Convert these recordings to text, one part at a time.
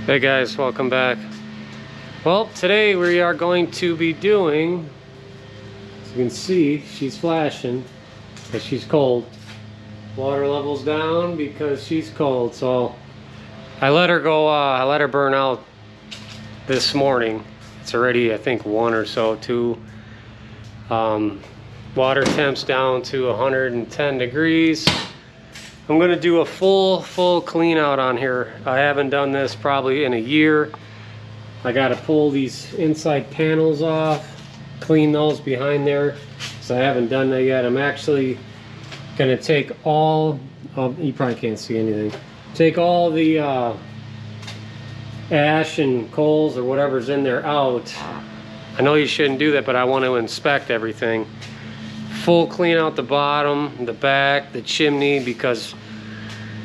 Hey guys, welcome back. Well, today we are going to be doing, as you can see, she's flashing because she's cold. Water level's down because she's cold, so I let her go, I let her burn out this morning. It's already, I think, 1 or so, 2. Water temp's down to 110 degrees. I'm gonna do a full clean out on here. I haven't done this probably in a year. I gotta pull these inside panels off, clean those behind there. So I haven't done that yet. I'm actually gonna take all of, you probably can't see anything. Take all the ash and coals or whatever's in there out. I know you shouldn't do that, but I want to inspect everything. Full clean out the bottom, the back, the chimney, because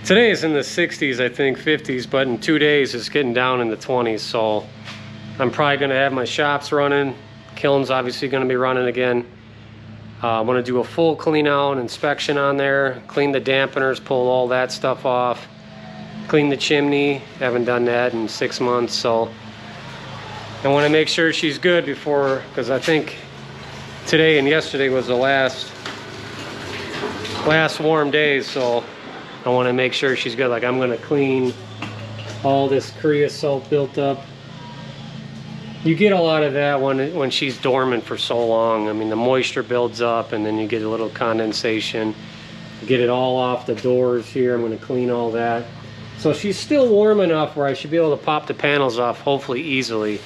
today is in the 60s, I think 50s, but in 2 days it's getting down in the 20s. So I'm probably going to have my shops running. Kiln's obviously going to be running again. I want to do a full clean out inspection on there, clean the dampeners, pull all that stuff off, clean the chimney. Haven't done that in 6 months, so I want to make sure she's good before, because I think today and yesterday was the last warm days, so I want to make sure she's good. Like, I'm going to clean all this creosote built up. You get a lot of that when she's dormant for so long. I mean, the moisture builds up and then you get a little condensation. Get it all off the doors here. I'm going to clean all that. So she's still warm enough where I should be able to pop the panels off hopefully easily.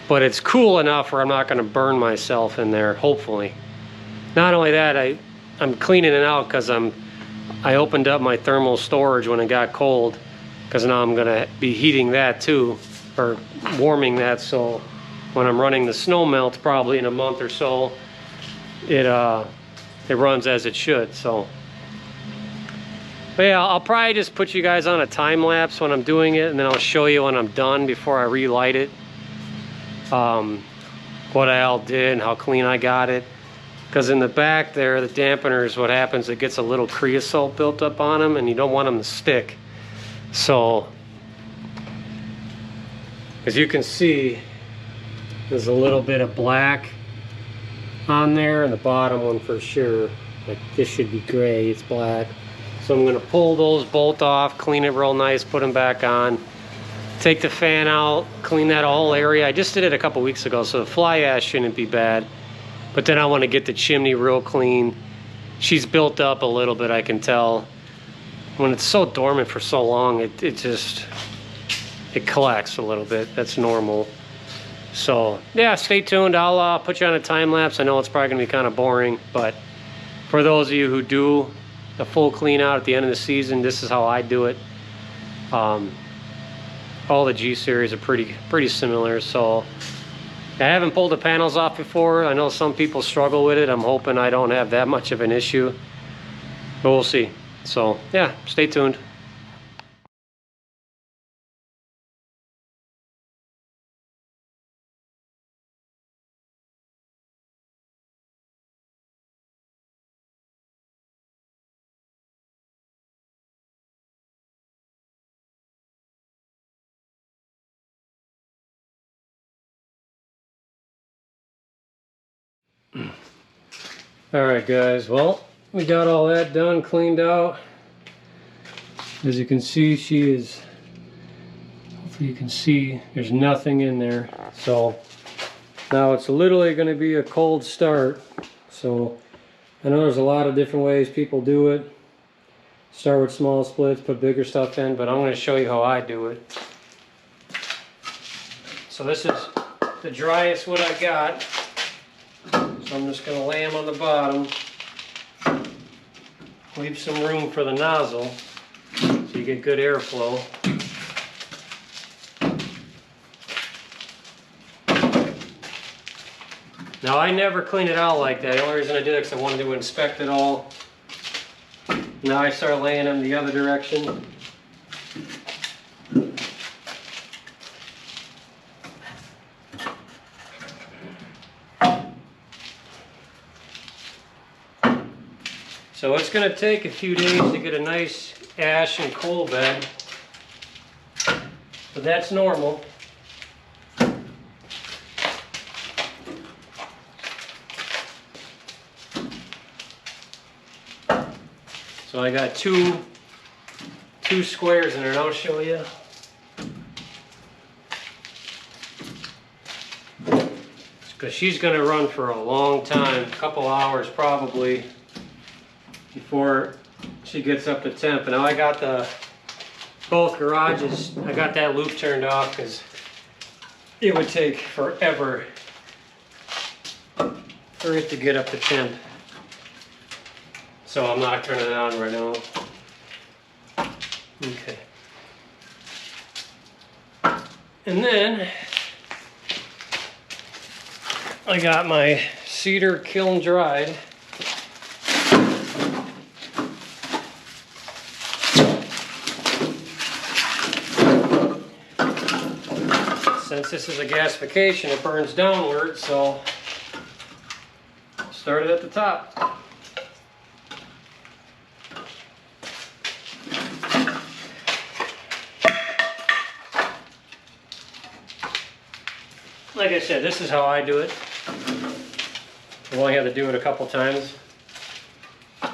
But it's cool enough where I'm not going to burn myself in there, hopefully. Not only that, I'm cleaning it out because I opened up my thermal storage when it got cold, because now I'm going to be heating that too, or warming that, so when I'm running the snow melt probably in a month or so, it runs as it should. So, but yeah, I'll probably just put you guys on a time lapse when I'm doing it, and then I'll show you when I'm done before I relight it. What I all did and how clean I got it, because in the back there, the dampeners, what happens, it gets a little creosote built up on them and you don't want them to stick. So as you can see, there's a little bit of black on there, and the bottom one for sure, like this should be gray, it's black. So I'm going to pull those both off, clean it real nice, put them back on. Take the fan out, clean that whole area. I just did it a couple weeks ago, so the fly ash shouldn't be bad. But then I want to get the chimney real clean. She's built up a little bit, I can tell. When it's so dormant for so long, it collects a little bit. That's normal. So yeah, stay tuned. I'll put you on a time lapse. I know it's probably gonna be kind of boring, but for those of you who do the full clean out at the end of the season, this is how I do it. All the G series are pretty similar. So I haven't pulled the panels off before. I know some people struggle with it. I'm hoping I don't have that much of an issue, but we'll see. So yeah, stay tuned. All right, guys, well, we got all that done, cleaned out. As you can see, hopefully you can see, there's nothing in there. So now it's literally going to be a cold start. So I know there's a lot of different ways people do it. Start with small splits, put bigger stuff in, but I'm going to show you how I do it. So this is the driest wood I got. So I'm just going to lay them on the bottom, leave some room for the nozzle so you get good airflow. Now I never clean it out like that. The only reason I did it is because I wanted to inspect it all. Now I start laying them the other direction. So it's going to take a few days to get a nice ash and coal bed. but that's normal. So I got two squares in it. I'll show you. Because she's going to run for a long time, a couple hours probably, before she gets up to temp. And now I got both garages, I got that loop turned off because it would take forever for it to get up to temp. So I'm not turning it on right now. Okay. And then I got my cedar kiln dried. Since this is a gasification, it burns downward, so start it at the top. Like I said, this is how I do it. I've only had to do it a couple times. Now,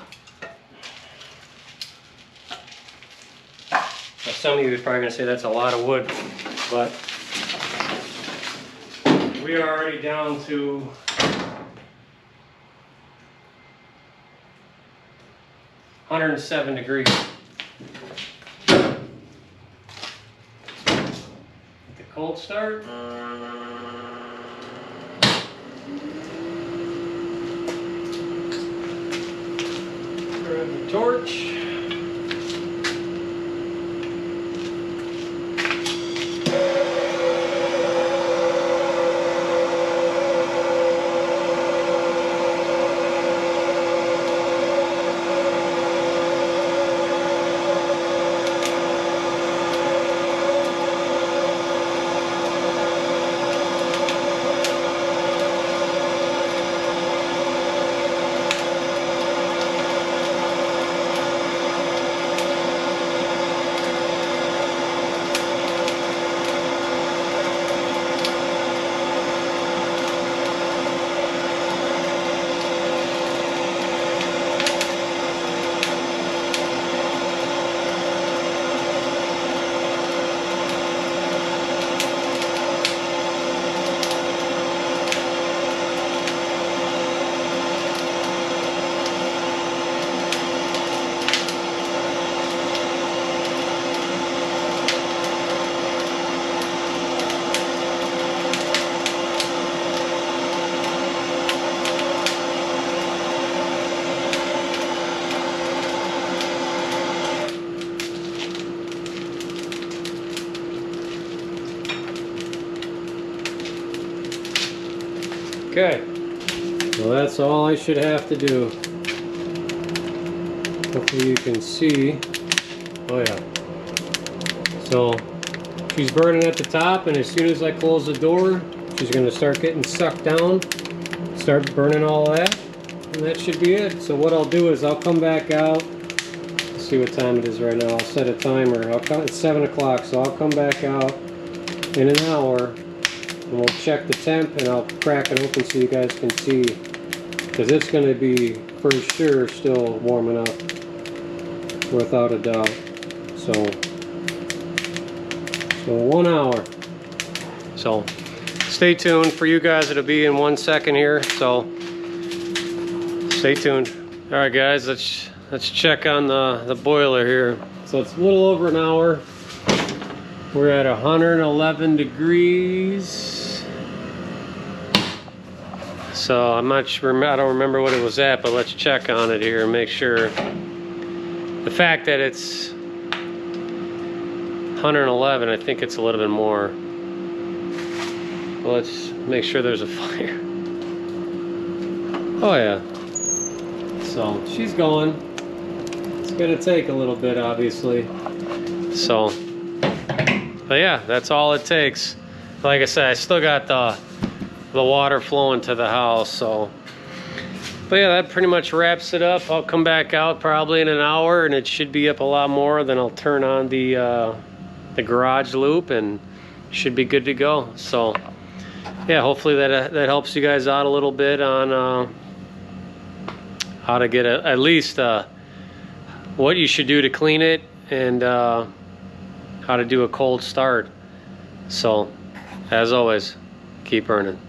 some of you are probably going to say that's a lot of wood, but we are already down to 107 degrees. The cold start. Grab the torch. Okay, well that's all I should have to do. Hopefully you can see. Oh yeah. So she's burning at the top, and as soon as I close the door, she's going to start getting sucked down, start burning all that, and that should be it. So what I'll do is I'll come back out. Let's see what time it is right now. I'll set a timer. It's 7 o'clock, so I'll come back out in an hour. And we'll check the temp, and I'll crack it open so you guys can see, because it's going to be for sure still warming up without a doubt. So 1 hour. So stay tuned. For you guys, it'll be in 1 second here, so stay tuned. All right guys, let's check on the boiler here. So it's a little over an hour. We're at 111 degrees. So I'm not sure, I don't remember what it was at, but let's check on it here and make sure. The fact that it's 111, I think it's a little bit more. Well, let's make sure there's a fire. Oh yeah. So she's going. It's gonna take a little bit, obviously. So, but yeah, that's all it takes. Like I said, I still got the water flowing to the house, so. But yeah, that pretty much wraps it up. I'll come back out probably in an hour, and it should be up a lot more. Then I'll turn on the the garage loop, and should be good to go. So yeah, hopefully that helps you guys out a little bit on how to get at least what you should do to clean it, and how to do a cold start. So as always, keep earning.